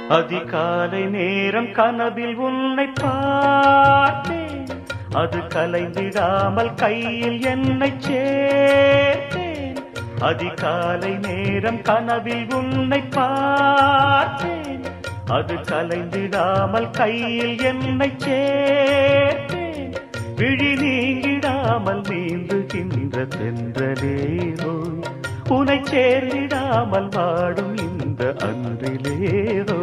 அதிகாலை நேரம் கனவில் உன்னை பார்த்தேன், அது கலைந்திடாமல் கையில் என்னை சேர்த்தேன். அதிகாலை நேரம் கனவில் உன்னை பார்த்தேன், அது கலைந்திடாமல் கையில் என்னை சேர்த்தேன். விழி நீங்கிடாமல் நீந்துகின்ற தென்றலேரோ, உனை சேர்ந்திடாமல் வாடும் இந்த அன்றிலேரோ.